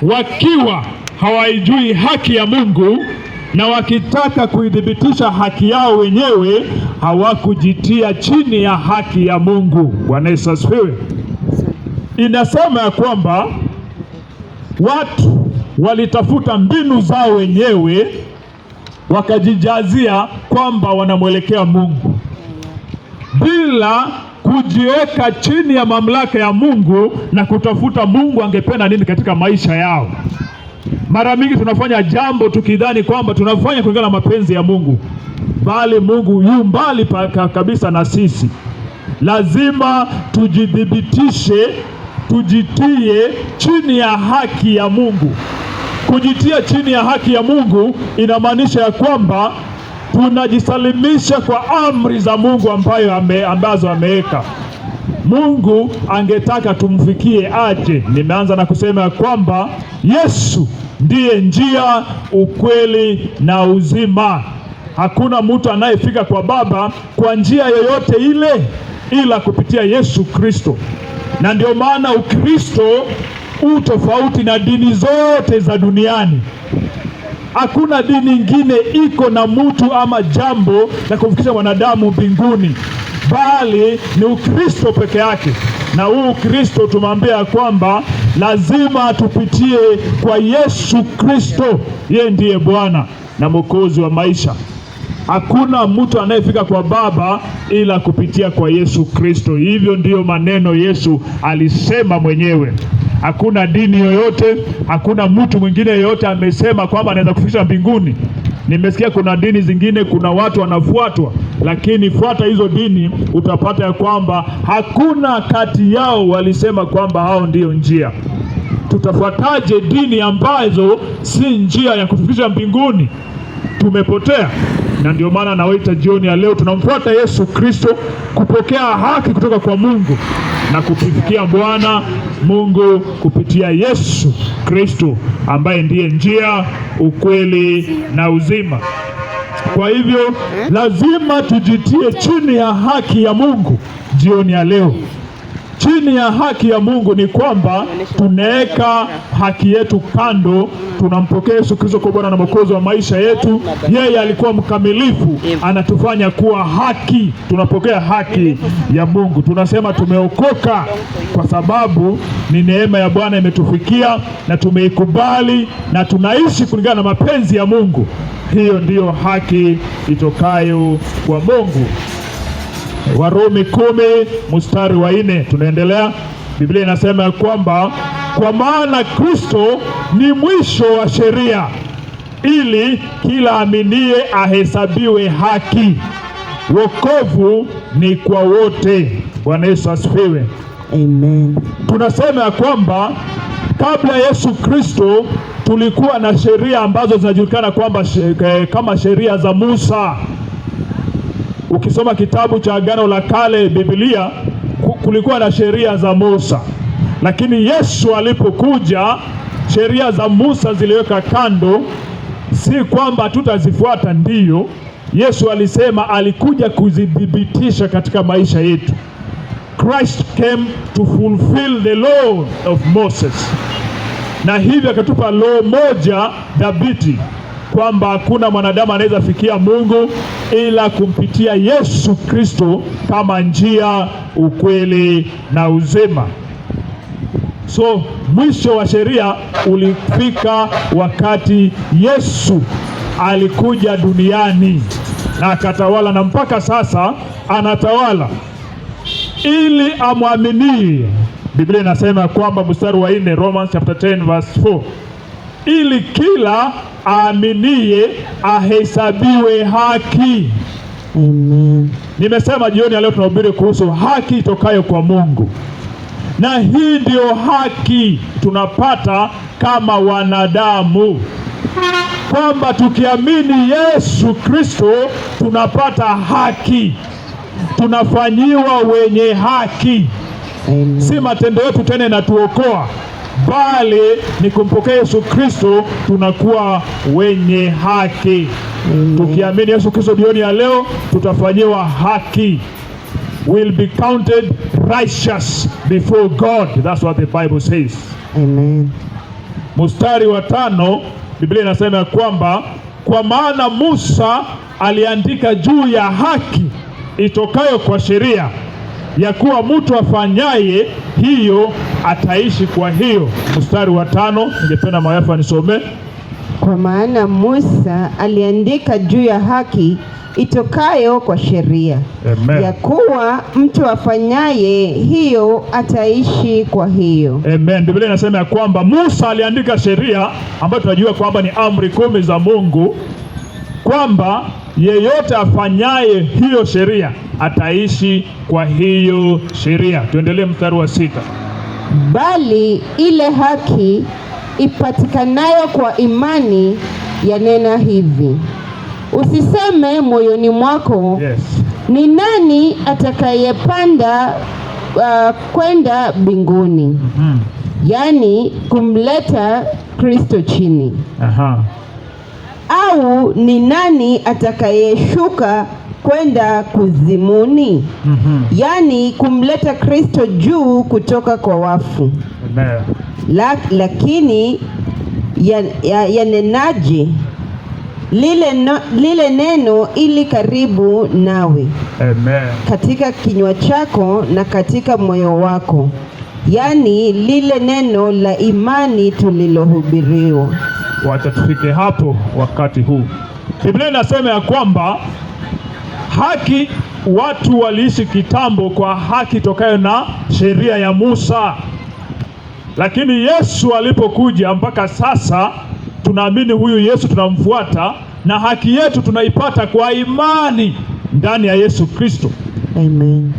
wakiwa hawaijui haki ya Mungu na wakitaka kuidhibitisha haki yao wenyewe, hawakujitia chini ya haki ya Mungu. Bwana Yesu asifiwe. Inasema ya kwamba watu walitafuta mbinu zao wenyewe, wakajijazia kwamba wanamwelekea Mungu bila kujiweka chini ya mamlaka ya Mungu na kutafuta Mungu angependa nini katika maisha yao. Mara mingi tunafanya jambo tukidhani kwamba tunafanya kulingana na mapenzi ya Mungu, bali Mungu yu mbali kabisa na sisi. Lazima tujidhibitishe, tujitie chini ya haki ya Mungu. Kujitia chini ya haki ya Mungu inamaanisha ya kwamba tunajisalimisha kwa amri za Mungu ambazo ameweka. Mungu angetaka tumfikie aje. Nimeanza na kusema ya kwamba Yesu ndiye njia, ukweli na uzima. Hakuna mtu anayefika kwa Baba kwa njia yoyote ile ila kupitia Yesu Kristo. Na ndio maana Ukristo tofauti na dini zote za duniani. Hakuna dini nyingine iko na mtu ama jambo la kumfikisha mwanadamu mbinguni, bali ni Ukristo peke yake. Na huu Ukristo tumeambia kwamba lazima tupitie kwa Yesu Kristo. Yeye ndiye Bwana na Mwokozi wa maisha. Hakuna mtu anayefika kwa Baba ila kupitia kwa Yesu Kristo. Hivyo ndiyo maneno Yesu alisema mwenyewe. Hakuna dini yoyote, hakuna mtu mwingine yoyote amesema kwamba anaweza kufikisha mbinguni. Nimesikia kuna dini zingine, kuna watu wanafuatwa, lakini fuata hizo dini utapata ya kwamba hakuna kati yao walisema kwamba hao ndiyo njia. Tutafuataje dini ambazo si njia ya kufikisha mbinguni? Tumepotea. Na ndio maana nawaita jioni ya leo tunamfuata Yesu Kristo kupokea haki kutoka kwa Mungu na kufikia Bwana Mungu kupitia Yesu Kristo ambaye ndiye njia, ukweli na uzima. Kwa hivyo lazima tujitie chini ya haki ya Mungu jioni ya leo. Chini ya haki ya Mungu ni kwamba tunaweka haki yetu kando, tunampokea Yesu Kristo kwa Bwana na Mwokozi wa maisha yetu. Yeye alikuwa mkamilifu, anatufanya kuwa haki. Tunapokea haki ya Mungu. Tunasema tumeokoka kwa sababu ni neema ya Bwana imetufikia na tumeikubali na tunaishi kulingana na mapenzi ya Mungu. Hiyo ndiyo haki itokayo kwa Mungu. Warumi 10:4 tunaendelea. Biblia inasema ya kwamba kwa maana Kristo ni mwisho wa sheria, ili kila aminie ahesabiwe haki. Wokovu ni kwa wote. Bwana Yesu asifiwe. Amen. Tunasema ya kwamba kabla Yesu Kristo tulikuwa na sheria ambazo zinajulikana kwamba kama sheria za Musa. Ukisoma kitabu cha Agano la Kale, Biblia, kulikuwa na sheria za Musa. Lakini Yesu alipokuja, sheria za Musa ziliweka kando. Si kwamba tutazifuata, ndiyo. Yesu alisema alikuja kuzidhibitisha katika maisha yetu. Christ came to fulfill the law of Moses. Na hivyo akatupa law moja dhabiti, kwamba hakuna mwanadamu anaweza fikia Mungu ila kumpitia Yesu Kristo kama njia, ukweli na uzima. So mwisho wa sheria ulifika wakati Yesu alikuja duniani na akatawala, na mpaka sasa anatawala. Ili amwaminie, Biblia inasema kwamba mstari wa 4, Romans chapter 10:4, ili kila aaminie ahesabiwe haki. Amen. Nimesema jioni ya leo tunahubiri kuhusu haki itokayo kwa Mungu. Na hii ndio haki tunapata kama wanadamu, kwamba tukiamini Yesu Kristo tunapata haki, tunafanyiwa wenye haki. Amen. Si matendo yetu tena inatuokoa, bali ni kumpokea Yesu Kristo tunakuwa wenye haki. Tukiamini Yesu Kristo jioni ya leo tutafanyiwa haki. Will be counted righteous before God. That's what the Bible says. Amen. mstari wa 5, Biblia inasema ya kwamba kwa maana Musa aliandika juu ya haki itokayo kwa sheria, ya kuwa mtu afanyaye hiyo ataishi kwa hiyo. Mstari wa 5, ningependa Mayafa nisome. Kwa maana Musa aliandika juu ya haki itokayo kwa sheria, ya kuwa mtu afanyaye hiyo ataishi kwa hiyo. Amen. Biblia inasema ya kwamba Musa aliandika sheria ambayo tunajua kwamba ni amri 10 za Mungu, kwamba yeyote afanyaye hiyo sheria ataishi kwa hiyo sheria. Tuendelee mstari wa 6. Bali ile haki ipatikanayo kwa imani yanena hivi, usiseme moyoni mwako, ni nani atakayepanda kwenda mbinguni? Yaani kumleta Kristo chini. Au ni nani atakayeshuka kwenda kuzimuni? Yaani kumleta Kristo juu kutoka kwa wafu. Lakini yanenaje lile neno ili karibu nawe, katika kinywa chako na katika moyo wako, yaani lile neno la imani tulilohubiriwa. Wacha tufike hapo wakati huu. Biblia inasema ya kwamba haki, watu waliishi kitambo kwa haki tokayo na sheria ya Musa, lakini Yesu alipokuja mpaka sasa tunaamini huyu Yesu, tunamfuata, na haki yetu tunaipata kwa imani ndani ya Yesu Kristo. Amen.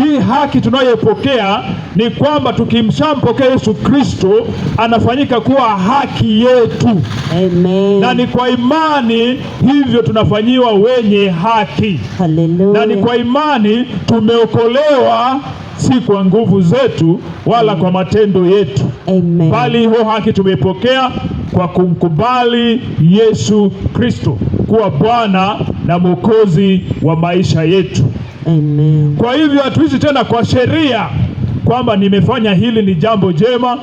Hii haki tunayopokea ni kwamba tukimshampokea Yesu Kristo anafanyika kuwa haki yetu. Amen. Na ni kwa imani hivyo tunafanyiwa wenye haki. Hallelujah. Na ni kwa imani tumeokolewa, si kwa nguvu zetu wala kwa matendo yetu. Amen. Bali hiyo haki tumepokea kwa kumkubali Yesu Kristo kuwa Bwana na Mwokozi wa maisha yetu. Amen. Kwa hivyo hatuishi tena kwa sheria kwamba nimefanya hili ni jambo jema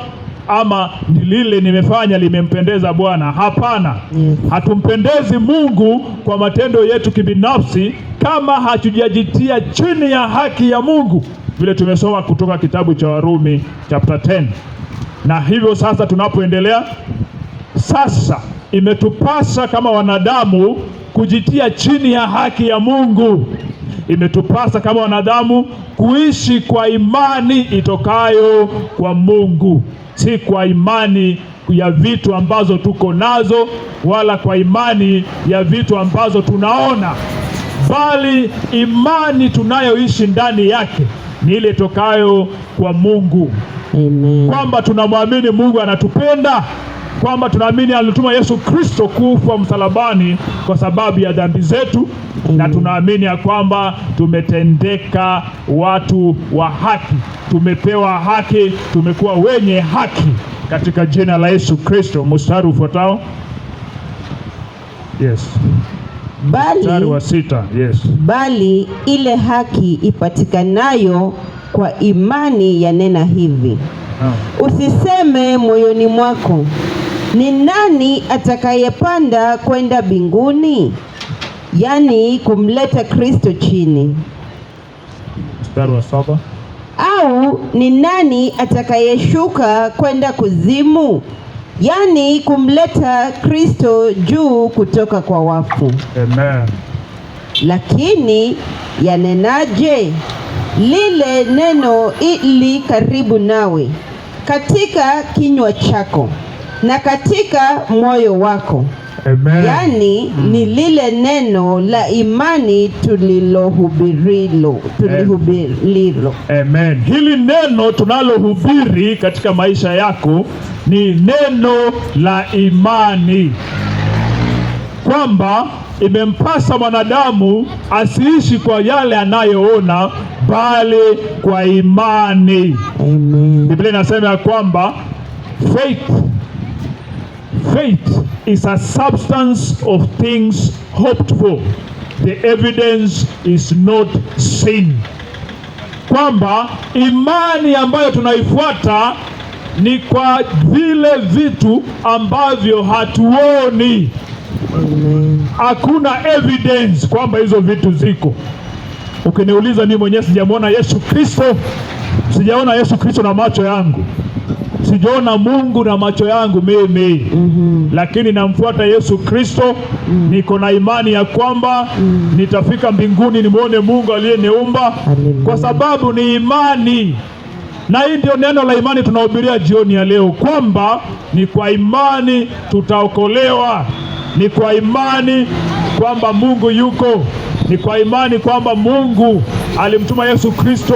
ama lile nimefanya limempendeza Bwana. Hapana. Yes. Hatumpendezi Mungu kwa matendo yetu kibinafsi kama hatujajitia chini ya haki ya Mungu, vile tumesoma kutoka kitabu cha Warumi chapter 10. Na hivyo sasa tunapoendelea sasa, imetupasa kama wanadamu kujitia chini ya haki ya Mungu. Imetupasa kama wanadamu kuishi kwa imani itokayo kwa Mungu, si kwa imani ya vitu ambazo tuko nazo wala kwa imani ya vitu ambazo tunaona, bali imani tunayoishi ndani yake ni ile itokayo kwa Mungu. Amen. Kwamba tunamwamini Mungu anatupenda, kwamba tunaamini alituma Yesu Kristo kufa msalabani kwa sababu ya dhambi zetu. Na tunaamini ya kwamba tumetendeka watu wa haki, tumepewa haki, tumekuwa wenye haki katika jina la Yesu Kristo. Mstari ufuatao. Yes. Mstari wa 6. Yes. Bali ile haki ipatikanayo kwa imani yanena hivi, usiseme moyoni mwako, ni nani atakayepanda kwenda mbinguni? Yaani kumleta Kristo chini. Mstari wa 7. Au ni nani atakayeshuka kwenda kuzimu? Yaani kumleta Kristo juu kutoka kwa wafu. Amen. Lakini yanenaje lile neno ili karibu nawe, katika kinywa chako na katika moyo wako. Amen. Yaani ni lile neno la imani tulilohubirilo. Amen. Hili neno tunalohubiri katika maisha yako ni neno la imani, kwamba imempasa mwanadamu asiishi kwa yale anayoona bali kwa imani. Amen. Biblia inasema ya kwamba faith is a substance of things hoped for, the evidence is not seen. Kwamba imani ambayo tunaifuata ni kwa vile vitu ambavyo hatuoni. Hakuna evidence kwamba hizo vitu ziko. Ukiniuliza mimi mwenyewe sijamwona Yesu Kristo, sijaona Yesu Kristo na macho yangu, sijaona Mungu na macho yangu mimi, lakini namfuata Yesu Kristo. Niko na imani ya kwamba nitafika mbinguni nimuone Mungu aliyeniumba, kwa sababu ni imani. Na hii ndio neno la imani tunahubiria jioni ya leo, kwamba ni kwa imani tutaokolewa, ni kwa imani kwamba Mungu yuko, ni kwa imani kwamba Mungu alimtuma Yesu Kristo,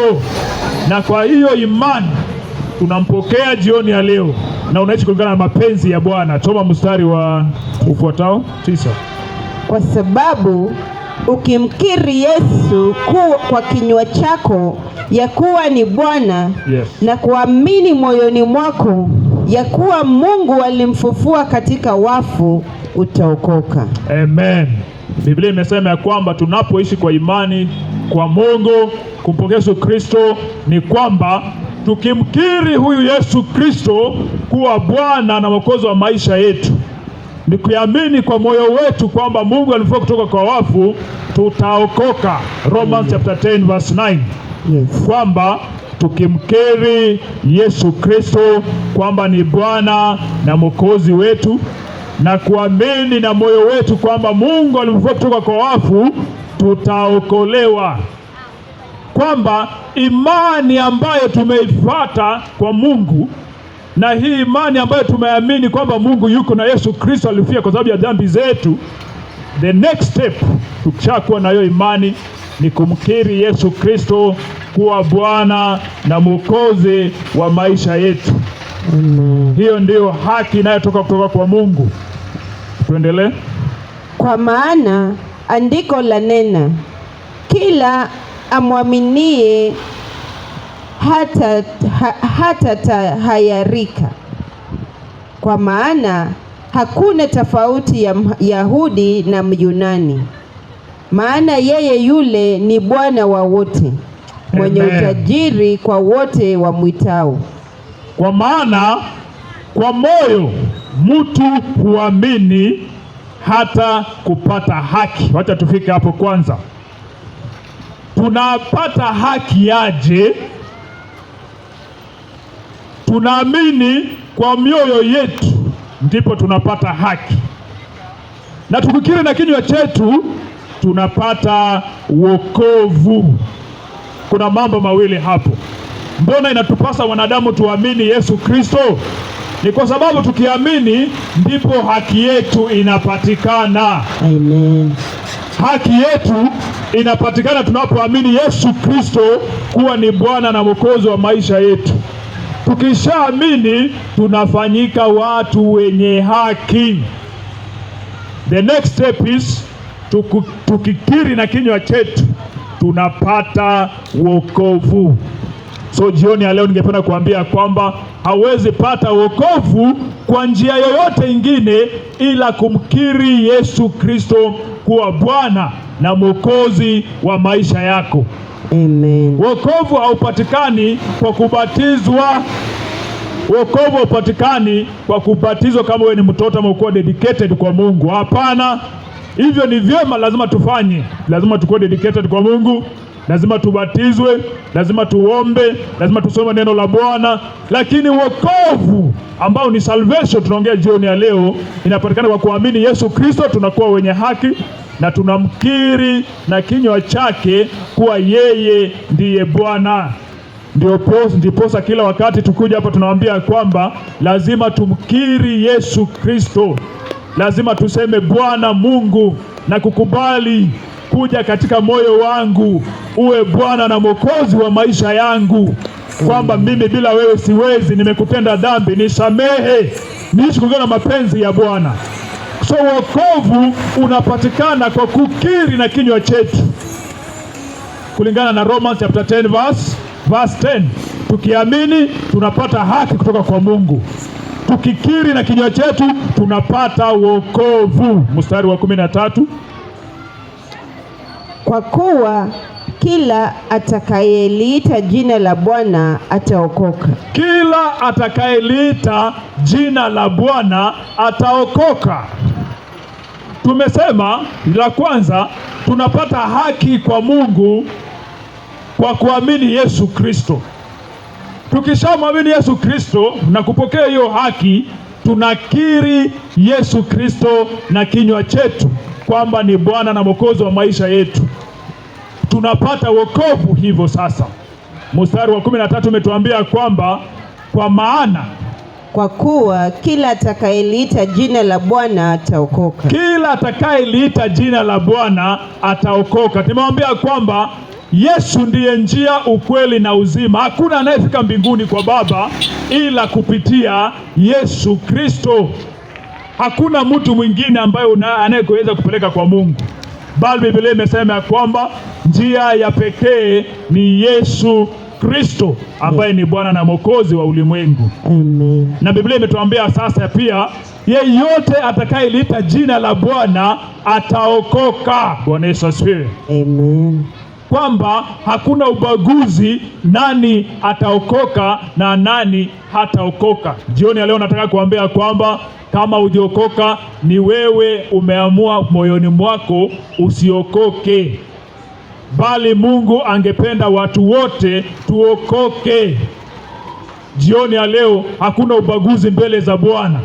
na kwa hiyo imani tunampokea jioni ya leo na unaishi kulingana na mapenzi ya Bwana. Soma mstari wa ufuatao 9. Kwa sababu ukimkiri Yesu kwa kinywa chako ya kuwa ni Bwana, na kuamini moyoni mwako ya kuwa Mungu alimfufua katika wafu, utaokoka. Amen. Biblia imesema ya kwamba tunapoishi kwa imani kwa Mungu, kumpokea Yesu Kristo, ni kwamba tukimkiri huyu Yesu Kristo kuwa Bwana na Mwokozi wa maisha yetu, ni kuamini kwa moyo wetu kwamba Mungu alimfufua kutoka kwa wafu, tutaokoka. Romans chapter 10 verse 9. Kwamba tukimkiri Yesu Kristo kwamba ni Bwana na Mwokozi wetu, na kuamini na moyo wetu kwamba Mungu alimfufua kutoka kwa wafu, tutaokolewa. Kwamba imani ambayo tumeifuata kwa Mungu, na hii imani ambayo tumeamini kwamba Mungu yuko na Yesu Kristo alifia kwa sababu ya dhambi zetu, the next step tukishakuwa na hiyo imani ni kumkiri Yesu Kristo kuwa Bwana na Mwokozi wa maisha yetu. Hiyo ndio haki inayotoka kutoka kwa Mungu. Tuendelee. Kwa maana andiko la nena, kila amwaminie hata tahayarika. Kwa maana hakuna tofauti ya Yahudi na Myunani, maana yeye yule ni Bwana wa wote, mwenye utajiri kwa wote wamwitao. Kwa maana kwa moyo mtu huamini hata kupata haki. Wacha tufike hapo kwanza. Tunapata haki aje? Tunaamini kwa mioyo yetu ndipo tunapata haki, na tukikiri na kinywa chetu tunapata wokovu. Kuna mambo mawili hapo. Mbona inatupasa wanadamu tuamini Yesu Kristo? Ni kwa sababu tukiamini ndipo haki yetu inapatikana. Amen. Haki yetu inapatikana tunapoamini Yesu Kristo kuwa ni Bwana na Mwokozi wa maisha yetu. Tukishaamini tunafanyika watu wenye haki. The next step is tukikiri na kinywa chetu tunapata wokovu. So jioni ya leo ningependa kuambia kwamba hawezi pata wokovu kwa njia yoyote ingine ila kumkiri Yesu Kristo kuwa Bwana na Mwokozi wa maisha yako. Amen. Wokovu haupatikani kwa kubatizwa. Wokovu haupatikani kwa kubatizwa kama wewe ni mtoto ama uko dedicated kwa Mungu. Hapana. Hivyo ni vyema, lazima tufanye. Lazima tukuwe dedicated kwa Mungu, lazima tubatizwe, lazima tuombe, lazima tusome neno la Bwana. Lakini wokovu ambao ni salvation tunaongea jioni ya leo, inapatikana kwa kuamini Yesu Kristo. Tunakuwa wenye haki na tunamkiri na kinywa chake kuwa yeye ndiye Bwana. Ndiposa kila wakati tukuja hapa tunawaambia kwamba lazima tumkiri Yesu Kristo. Lazima tuseme, Bwana Mungu, na kukubali kuja katika moyo wangu, uwe Bwana na Mwokozi wa maisha yangu, kwamba mimi bila wewe siwezi, nimekutenda dhambi, nisamehe, niishi kulingana na mapenzi ya Bwana. So wokovu unapatikana kwa kukiri na kinywa chetu, kulingana na Romans chapter 10 verse 10. Tukiamini tunapata haki kutoka kwa Mungu. Tukikiri na kinywa chetu tunapata wokovu. Mstari wa 13. Kwa kuwa kila atakayeliita jina la Bwana ataokoka. Kila atakayeliita jina la Bwana ataokoka. Tumesema la kwanza, tunapata haki kwa Mungu kwa kuamini Yesu Kristo. Tukishamwamini Yesu Kristo na kupokea hiyo haki, tunakiri Yesu Kristo na kinywa chetu kwamba ni Bwana na Mwokozi wa maisha yetu. Tunapata wokovu hivyo sasa. Mstari wa 13 umetuambia kwamba kwa kuwa kila atakayeliita jina la Bwana ataokoka. Kila atakayeliita jina la Bwana ataokoka. Tumemwambia kwamba Yesu ndiye njia, ukweli na uzima. Hakuna anayefika mbinguni kwa Baba ila kupitia Yesu Kristo. Hakuna mtu mwingine ambaye anayeweza kupeleka kwa Mungu, bali Biblia imesema kwamba njia ya pekee ni Yesu Kristo ambaye ni Bwana na Mwokozi wa ulimwengu. Amen. Na Biblia imetuambia sasa pia, yeyote atakayeliita jina la Bwana ataokoka. Bwana Yesu asifiwe. Amen. Kwamba hakuna ubaguzi nani ataokoka na nani hataokoka. Jioni ya leo nataka kuambia kwamba kama hujaokoka, ni wewe umeamua moyoni mwako usiokoke, bali Mungu angependa watu wote tuokoke. Jioni ya leo hakuna ubaguzi mbele za Bwana.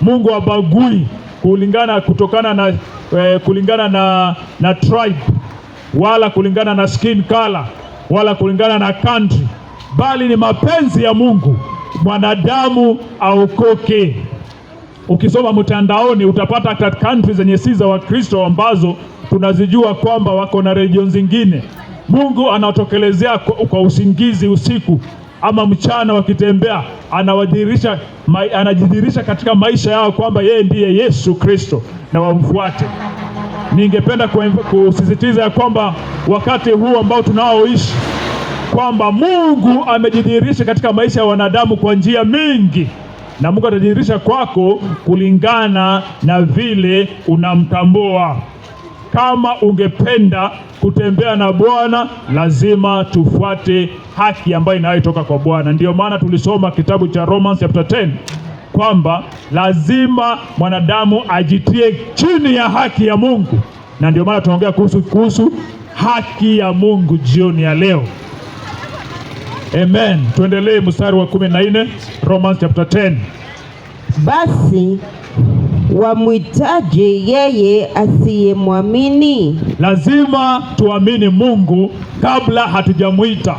Mungu habagui kulingana na tribe, wala kulingana na skin color, wala kulingana na country, bali ni mapenzi ya Mungu mwanadamu aokoke. Ukisoma mtandaoni utapata katika countries zenye si za Wakristo ambazo tunazijua kwamba wako na region zingine, Mungu anatokelezea kwa usingizi usiku ama mchana, wakitembea anajidhihirisha katika maisha yao kwamba yeye ndiye Yesu Kristo na wamfuate. Ningependa kusisitiza ya kwamba wakati huu ambao tunaoishi, kwamba Mungu amejidhihirisha katika maisha ya wanadamu kwa njia mingi, na Mungu atajidhihirisha kwako kulingana na vile unamtambua. Kama ungependa kutembea na Bwana, lazima tufuate haki ambayo inayotoka kwa Bwana. Ndio maana tulisoma kitabu cha Romans chapter 10 kwamba lazima mwanadamu ajitie chini ya haki ya Mungu, na ndio maana tunaongea kuhusu haki ya Mungu jioni ya leo. Amen. Tuendelee mstari wa 14, Romans chapter 10. Basi wamwitaje yeye asiyemwamini? Lazima tuamini Mungu kabla hatujamuita.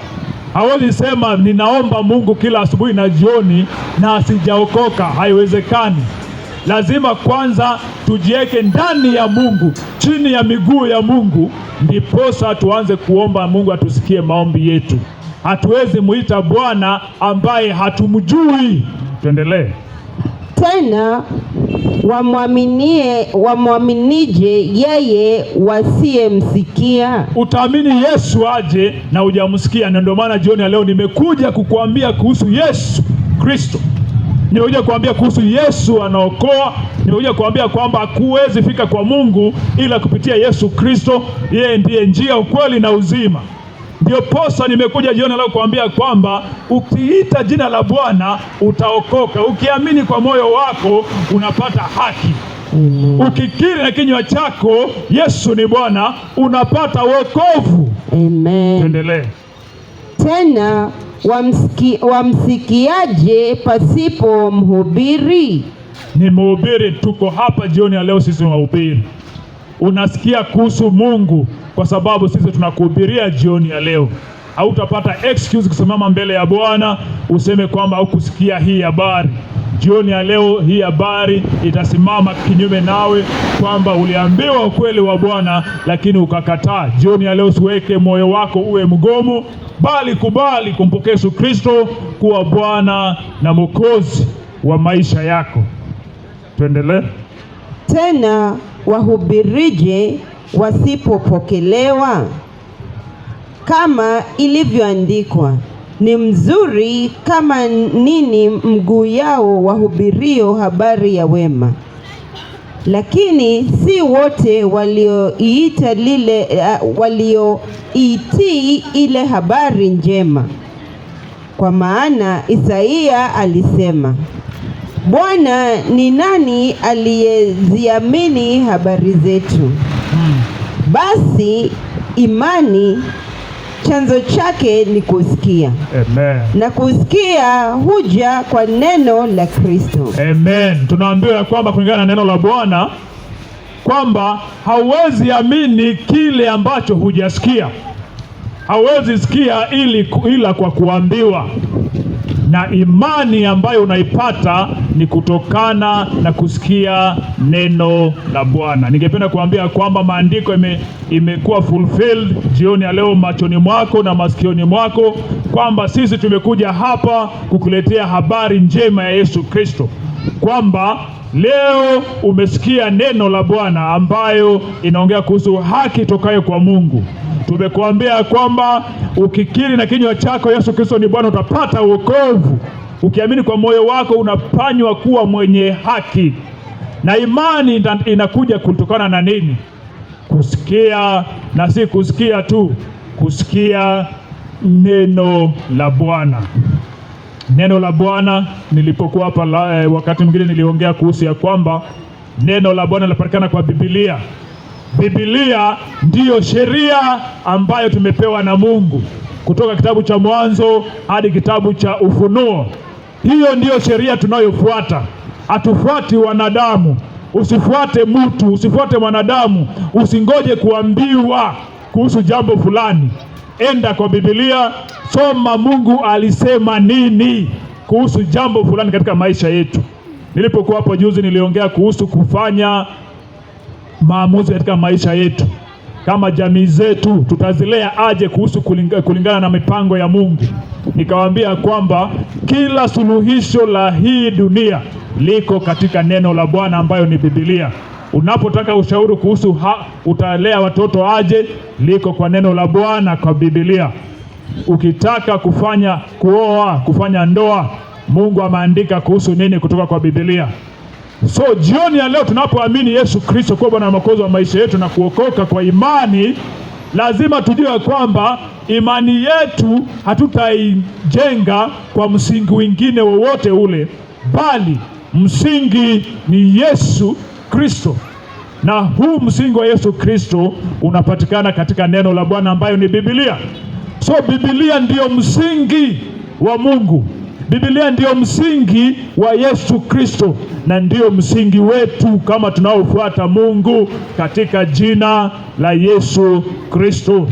Hawezi sema ninaomba Mungu kila asubuhi na jioni na sijaokoka. Haiwezekani. Lazima kwanza tujiweke ndani ya Mungu, chini ya miguu ya Mungu, ndiposa tuanze kuomba Mungu atusikie maombi yetu. Hatuwezi muita Bwana ambaye hatumjui. Tuendelee. Tena wamwaminije yeye wasiyemsikia? Utaamini Yesu aje na hujamsikia? Na ndio maana jioni ya leo nimekuja kukuambia kuhusu Yesu Kristo. Nimekuja kuambia kuhusu Yesu anaokoa. Nimekuja kuambia kwamba hakuwezi fika kwa Mungu ila kupitia Yesu Kristo. Yeye ndiye njia, ukweli na uzima. Ndio posa nimekuja jioni leo kuambia kwamba ukiita jina la Bwana utaokoka. Ukiamini kwa moyo wako unapata haki. Ukikiri na kinywa chako Yesu ni Bwana, unapata wokovu. Amen. Endelee. Tena wamsikiaje pasipo mhubiri? Ni mhubiri. Tuko hapa jioni ya leo, sisi wahubiri. Unasikia kuhusu Mungu kwa sababu sisi tunakuhubiria jioni ya leo. Hautapata excuse kusimama mbele ya Bwana useme kwamba hukusikia hii habari. Jioni ya leo hii habari itasimama kinyume nawe, kwamba uliambiwa ukweli wa Bwana lakini ukakataa. Jioni ya leo usiweke moyo wako uwe mgomo, bali kubali kumpokea Yesu Kristo kuwa Bwana na Mwokozi wa maisha yako. Tuendelee. Tena wahubirije wasipopokelewa? Kama ilivyoandikwa, ni mzuri kama nini mguu yao wahubirio habari ya wema. lakini si wote walioitii ile habari njema. Kwa maana Isaia alisema, Bwana, ni nani aliyeziamini habari zetu? Basi imani chanzo chake ni kusikia. Amen. Na kusikia huja kwa neno la Kristo. Amen. Tunaambiwa ya kwamba kulingana na neno la Bwana kwamba hauwezi amini kile ambacho hujasikia. Hauwezi sikia ila kwa kuambiwa. Na imani ambayo unaipata ni kutokana na kusikia neno la Bwana. Ningependa kuambia kwamba maandiko imekuwa fulfilled jioni ya leo machoni mwako na masikioni mwako, kwamba sisi tumekuja hapa kukuletea habari njema ya Yesu Kristo, kwamba leo umesikia neno la Bwana ambayo inaongea kuhusu haki tokayo kwa Mungu. Tumekuambia kwamba ukikiri na kinywa chako Yesu Kristo ni Bwana utapata wokovu. Ukiamini kwa moyo wako unafanywa kuwa mwenye haki. Na imani inakuja kutokana na nini? Kusikia, na si kusikia tu, kusikia neno la Bwana. Neno la Bwana, nilipokuwa hapa wakati mwingine niliongea kuhusu ya kwamba neno la Bwana linapatikana kwa Biblia. Biblia ndiyo sheria ambayo tumepewa na Mungu kutoka kitabu cha Mwanzo hadi kitabu cha Ufunuo. Hiyo ndiyo sheria tunayofuata. Hatufuati wanadamu. Usifuate mtu, usifuate mwanadamu, usingoje kuambiwa kuhusu jambo fulani. Enda kwa Biblia, soma Mungu alisema nini kuhusu jambo fulani katika maisha yetu. Nilipokuwa hapo juzi niliongea kuhusu kufanya maamuzi katika maisha yetu. Kama jamii zetu tutazilea aje kuhusu kulingana na mipango ya Mungu. Nikawaambia kwamba kila suluhisho la hii dunia liko katika neno la Bwana ambayo ni Biblia. Unapotaka ushauri kuhusu utalea watoto aje, liko kwa neno la Bwana kwa Biblia. Ukitaka kuoa, kufanya ndoa, Mungu ameandika kuhusu nini kutoka kwa Biblia. So jioni ya leo tunapoamini Yesu Kristo kuwa Bwana na Mwokozi wa maisha yetu na kuokoka kwa imani, lazima tujue kwamba imani yetu hatutaijenga kwa msingi wengine wowote ule, bali msingi ni Yesu Kristo. Na huu msingi wa Yesu Kristo unapatikana katika neno la Bwana ambayo ni Biblia. So Biblia ndiyo msingi wa Mungu. Biblia ndiyo msingi wa Yesu Kristo na ndiyo msingi wetu kama tunaofuata Mungu katika jina la Yesu Kristo.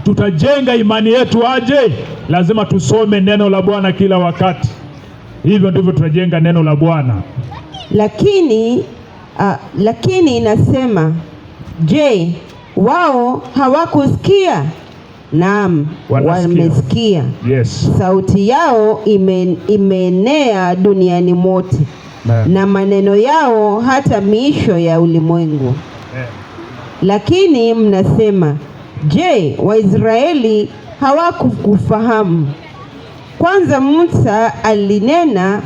Tutajenga imani yetu aje? Lazima tusome neno la Bwana kila wakati. Hivyo ndivyo tutajenga neno la Bwana. Lakini inasema, je, wao hawakusikia? Naam, wamesikia. Yes. Sauti yao imeenea duniani mote. Na maneno yao hata miisho ya ulimwengu. Lakini mnasema, je, Waisraeli hawakufahamu? Kwanza Musa alinena,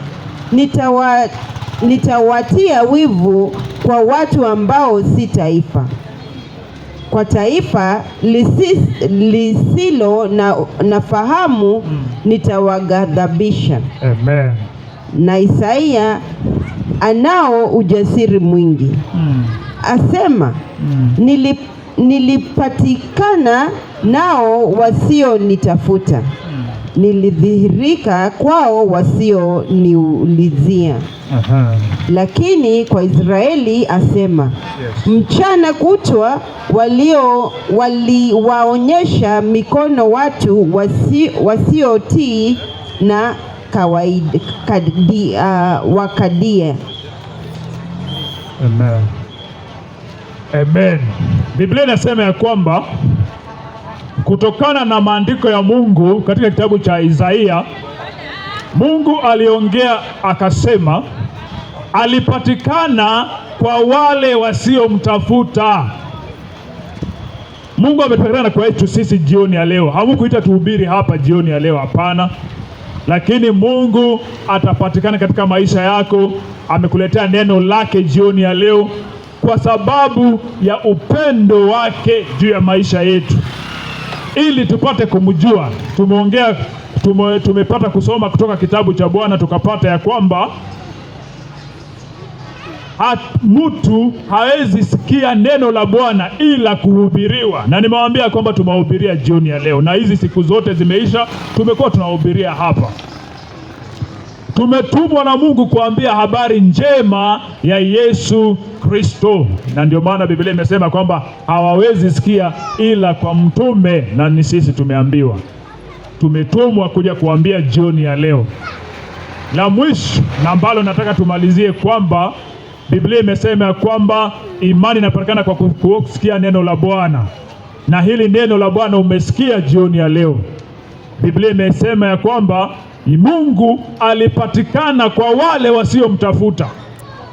nitawatia wivu kwa watu ambao si taifa, kwa taifa lisilo na fahamu nitawaghadhabisha. Amen. Na Isaia anao ujasiri mwingi. Asema, nilipatikana nao wasionitafuta, nilidhihirika kwao wasioniulizia. Lakini kwa Israeli asema, yes, mchana kutwa waliwaonyesha mikono watu wasiotii na Wakadia. Amen. Amen. Biblia inasema ya kwamba kutokana na maandiko ya Mungu katika kitabu cha Isaia, Mungu aliongea akasema alipatikana kwa wale wasiomtafuta. Mungu amepatikana kwa yetu sisi jioni ya leo. Hamukuita tuhubiri hapa jioni ya leo, hapana. lakini Mungu atapatikana katika maisha yako. Amekuletea neno lake jioni ya leo kwa sababu ya upendo wake juu ya maisha yetu, ili tupate kumjua. Tumepata kusoma kutoka kitabu cha Bwana, tukapata ya kwamba mtu hawezi sikia neno la Bwana ila kuhubiriwa, na nimewaambia kwamba tumehubiria jioni ya leo, na hizi siku zote zimeisha, tumekuwa tunahubiria hapa. Tumetumwa na Mungu kuambia habari njema ya Yesu Kristo, na ndio maana Biblia imesema kwamba hawawezi sikia ila kwa mtume, na ni sisi tumeambiwa, tumetumwa kuja kuambia jioni ya leo. La mwisho na ambalo nataka tumalizie kwamba Biblia imesema kwamba imani inapatikana kwa kusikia neno la Bwana, na hili neno la Bwana umesikia jioni ya leo. Biblia imesema ya kwamba Mungu alipatikana kwa wale wasiomtafuta.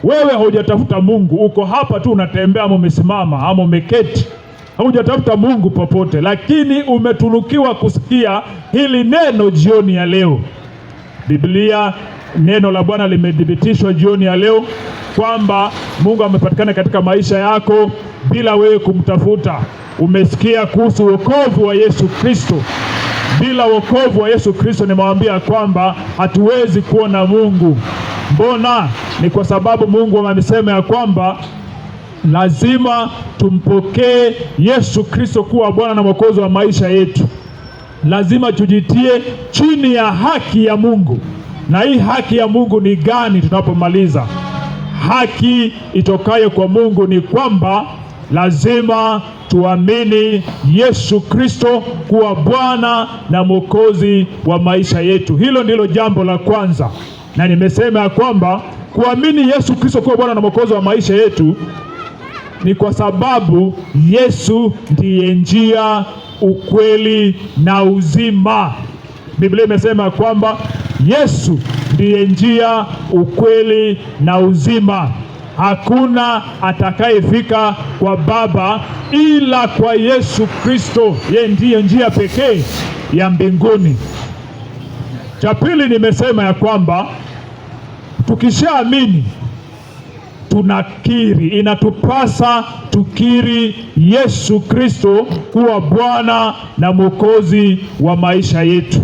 Wewe hujatafuta Mungu, uko hapa tu unatembea, ama umesimama, ama umeketi, hujatafuta Mungu popote, lakini umetunukiwa kusikia hili neno jioni ya leo. Biblia, neno la Bwana limedhibitishwa jioni ya leo kwamba Mungu amepatikana katika maisha yako bila wewe kumtafuta. Umesikia kuhusu wokovu wa Yesu Kristo. Bila wokovu wa Yesu Kristo, nimewambia kwamba hatuwezi kuona Mungu. Mbona? Ni kwa sababu Mungu amesema ya kwamba lazima tumpokee Yesu Kristo kuwa Bwana na Mwokozi wa maisha yetu. Lazima tujitie chini ya haki ya Mungu. Na hii haki ya Mungu ni gani? Tunapomaliza, haki itokayo kwa Mungu ni kwamba lazima tuamini Yesu Kristo kuwa Bwana na Mwokozi wa maisha yetu. Hilo ndilo jambo la kwanza, na nimesema ya kwamba kuamini Yesu Kristo kuwa Bwana na Mwokozi wa maisha yetu ni kwa sababu Yesu ndiye njia, ukweli na uzima. Biblia imesema kwamba Yesu ndiye njia, ukweli na uzima. Hakuna atakayefika kwa Baba ila kwa Yesu Kristo. Yeye ndiye njia pekee ya mbinguni. Cha pili, nimesema ya kwamba tukishaamini tunakiri, inatupasa tukiri Yesu Kristo kuwa Bwana na Mwokozi wa maisha yetu.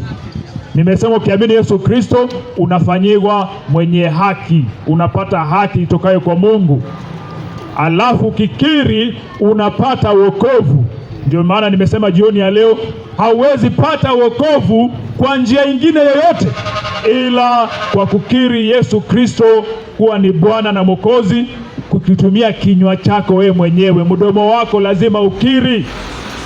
Nimesema ukiamini Yesu Kristo unafanyiwa mwenye haki, unapata haki itokayo kwa Mungu. Alafu ukikiri unapata wokovu. Ndio maana nimesema jioni ya leo hauwezi pata wokovu kwa njia nyingine yoyote ila kwa kukiri Yesu Kristo kuwa ni Bwana na Mwokozi, kukitumia kinywa chako wewe mwenyewe. Mdomo wako lazima ukiri.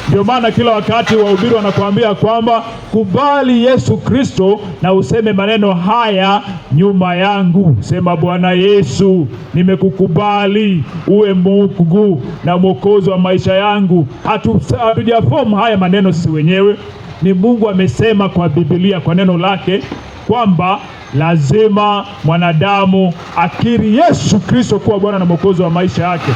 Ndio maana kila wakati wahubiri wanakuambia kwamba kubali Yesu Kristo na useme maneno haya nyuma yangu. Sema, Bwana Yesu, nimekukubali uwe Mungu na Mwokozi wa maisha yangu. Hatujafomu haya maneno sisi wenyewe, ni Mungu amesema kwa Biblia, kwa neno lake, kwamba lazima mwanadamu akiri Yesu Kristo kuwa Bwana na Mwokozi wa maisha yake.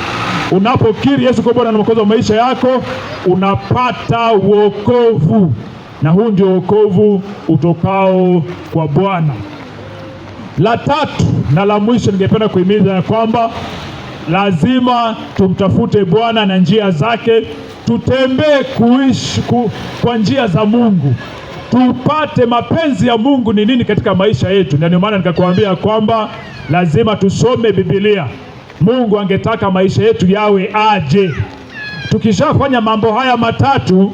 Unapokiri Yesu kuwa Bwana na Mwokozi wa maisha yako, unapata wokovu, na huu ndio wokovu utokao kwa Bwana. La tatu na la mwisho, ningependa kuhimiza ya kwamba lazima tumtafute Bwana na njia zake, tutembee kuishi kwa njia za Mungu, tupate mapenzi ya Mungu ni nini katika maisha yetu. Ndio maana nikakwambia kwamba lazima tusome Biblia. Mungu angetaka maisha yetu yawe aje? Tukishafanya mambo haya matatu,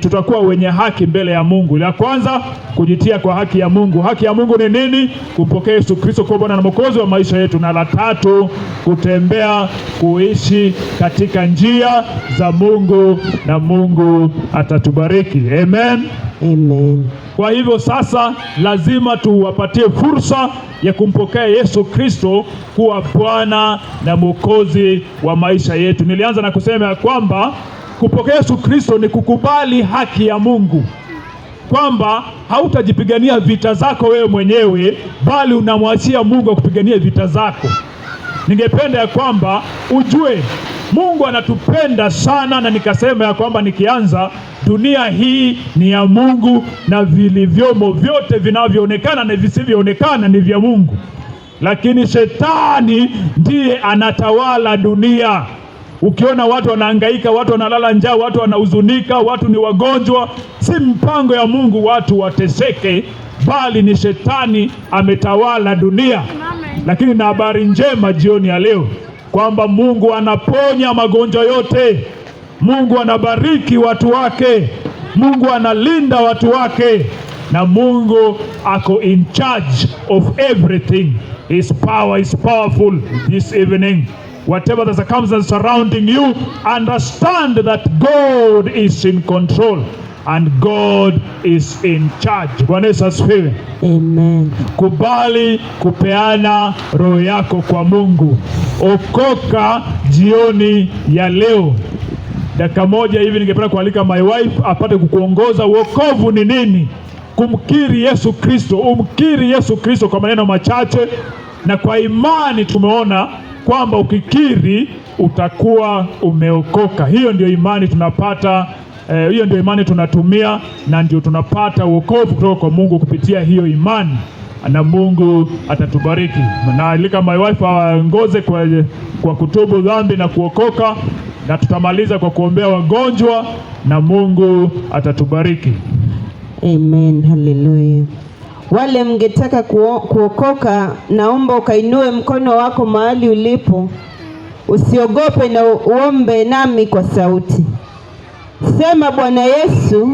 tutakuwa wenye haki mbele ya Mungu. La kwanza, kujitia kwa haki ya Mungu. Haki ya Mungu ni nini? Kumpokea Yesu Kristo kuwa Bwana na Mwokozi wa maisha yetu. Na la tatu, kutembea kuishi katika njia za Mungu, na Mungu atatubariki. Amen. Amen. Kwa hivyo sasa lazima tuwapatie fursa ya kumpokea Yesu Kristo kuwa Bwana na Mwokozi wa maisha yetu. Nilianza na kusema ya kwamba kupokea Yesu Kristo ni kukubali haki ya Mungu, kwamba hautajipigania vita zako wewe mwenyewe, bali unamwachia Mungu akupiganie vita zako. Ningependa ya kwamba ujue Mungu anatupenda sana, na nikasema ya kwamba nikianza dunia hii ni ya Mungu na vilivyomo vyote vinavyoonekana na visivyoonekana ni vya Mungu, lakini shetani ndiye anatawala dunia. Ukiona watu wanahangaika, watu wanalala njaa, watu wanahuzunika, watu ni wagonjwa, si mpango ya Mungu watu wateseke, bali ni shetani ametawala dunia. Lakini na habari njema jioni ya leo kwamba Mungu anaponya magonjwa yote, Mungu anabariki watu wake, Mungu analinda watu wake, na Mungu ako in charge of everything. His power is powerful this evening. Whatever the circumstances surrounding you, understand that God is in control and God is in charge. Bwana Yesu asifiwe. Amen. Kubali kupeana roho yako kwa Mungu. Okoka jioni ya leo. Dakika moja hivi ningependa kualika my wife apate kukuongoza. Wokovu ni nini? Kumkiri Yesu Kristo. Umkiri Yesu Kristo kwa maneno machache, na kwa imani tumeona kwamba ukikiri utakuwa umeokoka. Hiyo ndio imani tunapata, hiyo ndio imani tunatumia, na ndio tunapata wokovu kutoka kwa Mungu kupitia hiyo imani, na Mungu atatubariki. Na alika my wife aongoze kwa kutubu dhambi na kuokoka, na tutamaliza kwa kuombea wagonjwa na Mungu atatubariki. Amen. Hallelujah. Wale mngetaka kuokoka, naomba ukainue mkono wako mahali ulipo. Usiogope na uombe nami kwa sauti. Sema, Bwana Yesu,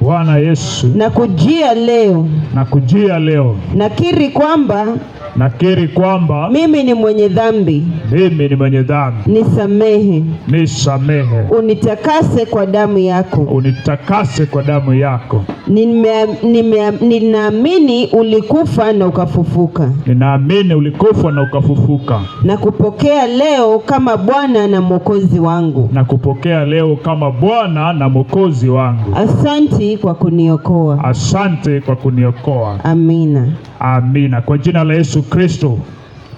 Bwana Yesu, nakujia leo. Nakujia leo. Nakiri kwamba mimi ni mwenye dhambi. Mimi ni mwenye dhambi. Nisamehe. Nisamehe. Unitakase kwa damu yako. Unitakase kwa damu yako. Ninaamini ulikufa na ukafufuka. Ninaamini ulikufa na ukafufuka. Nakupokea leo kama Bwana na Mwokozi wangu. Nakupokea leo kama Bwana na Mwokozi wangu. Asante kwa kuniokoa. Asante kwa kuniokoa. Amina. Amina. Kwa jina la Yesu Kristo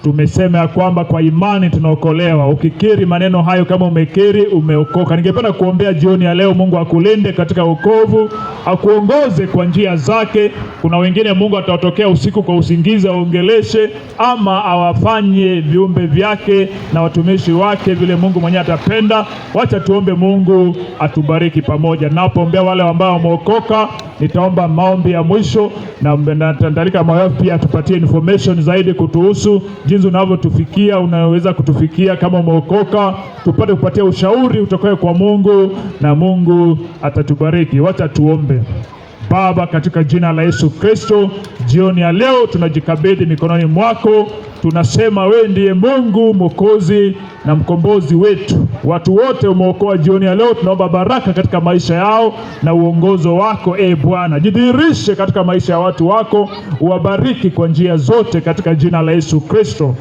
tumesema ya kwamba kwa imani tunaokolewa. Ukikiri maneno hayo, kama umekiri, umeokoka. Ningependa kuombea jioni ya leo Mungu akulinde katika wokovu, akuongoze kwa njia zake. Kuna wengine Mungu atawatokea usiku kwa usingizi aongeleshe, ama awafanye viumbe vyake na watumishi wake vile Mungu mwenyewe atapenda. Wacha tuombe Mungu atubariki pamoja. Napoombea wale ambao wameokoka, nitaomba maombi ya mwisho, na natandalika mawe pia tupatie information zaidi kutuhusu jinsi unavyotufikia, unaweza kutufikia kama umeokoka, tupate kupatia ushauri utokaye kwa Mungu, na Mungu atatubariki. Wacha tuombe. Baba, katika jina la Yesu Kristo, jioni ya leo tunajikabidhi mikononi mwako. Tunasema wewe ndiye Mungu Mwokozi na mkombozi wetu. Watu wote umeokoa jioni ya leo, tunaomba baraka katika maisha yao na uongozo wako. Bwana, jidhihirishe katika maisha ya watu wako, uwabariki kwa njia zote katika jina la Yesu Kristo.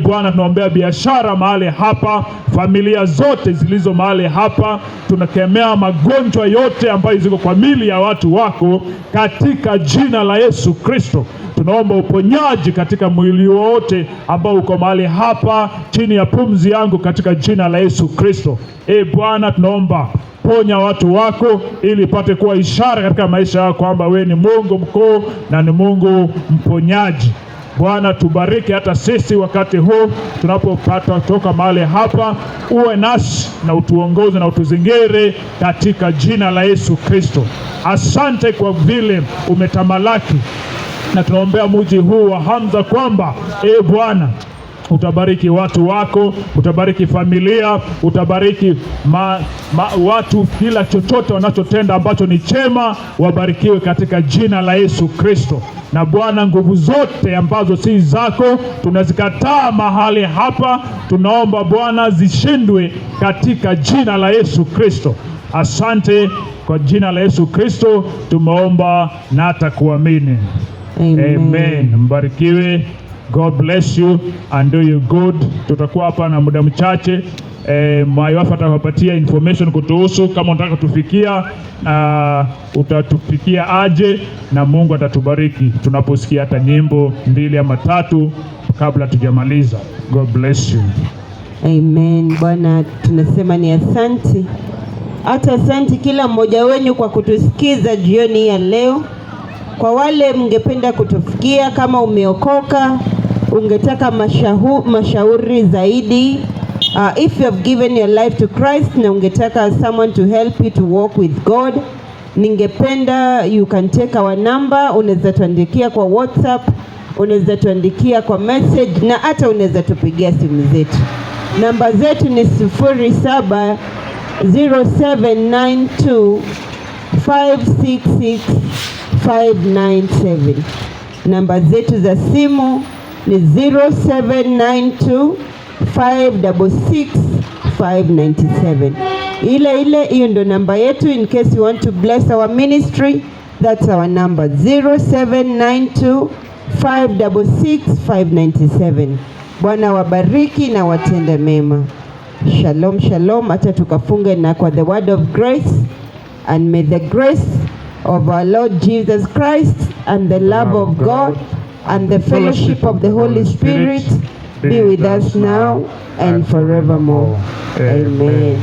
Bwana, tunaombea biashara mahali hapa, familia zote zilizo mahali hapa. Tunakemea magonjwa yote ambayo ziko kwa mili ya watu wako katika jina la Yesu Kristo. Tunaomba uponyaji katika mwili wote ambao uko mahali hapa chini ya pumzi yangu katika jina la Yesu Kristo. Bwana, tunaomba ponya watu wako ili ipate kuwa ishara katika maisha yao kwamba wewe ni Mungu mkuu na ni Mungu mponyaji. Bwana, tubariki hata sisi wakati huu tunapopata toka mahali hapa. Uwe nasi na utuongoze na utuzingire katika jina la Yesu Kristo. Asante kwa vile umetamalaki, na tunaombea mji huu wa Hamza kwamba Bwana utabariki watu wako, utabariki familia, utabariki watu, kila chochote wanachotenda ambacho ni chema, wabarikiwe katika jina la Yesu Kristo. Na Bwana, nguvu zote ambazo si zako tunazikataa mahali hapa, tunaomba Bwana zishindwe katika jina la Yesu Kristo. Asante, kwa jina la Yesu Kristo tumeomba na hata kuamini. Amen. Mbarikiwe. God bless you and do you good. Tutakuwa hapa na muda mchache. Mwayofa atawapatia information kutuhusu. Kama unataka tufikia, utatufikia aje, na Mungu atatubariki tunaposikia hata nyimbo 2 ama 3 kabla tujamaliza. God bless you. Amen. Bwana, tunasema ni asante Hata asante kila mmoja wenu kwa kutusikiza jioni ya leo. Kwa wale mngependa kutufikia, kama umeokoka, ungetaka mashauri zaidi, if you have given your life to Christ na ungetaka someone to help you to walk with God, ningependa you can take our number. Unaweza tuandikia kwa WhatsApp, unaweza tuandikia kwa message, na hata unaweza tupigia simu zetu. Namba zetu ni 0792566597. Namba zetu za simu ni 0792566597. Ile hiyo ndo namba yetu, in case you want to bless our ministry. That's our number, 0792566597. Bwana wabariki na watende mema. Shalom, shalom. Hata tukafunge na kwa the word of grace. And may the grace of our Lord Jesus Christ and the love of God and the fellowship of the Holy Spirit be with us now and forevermore. Amen.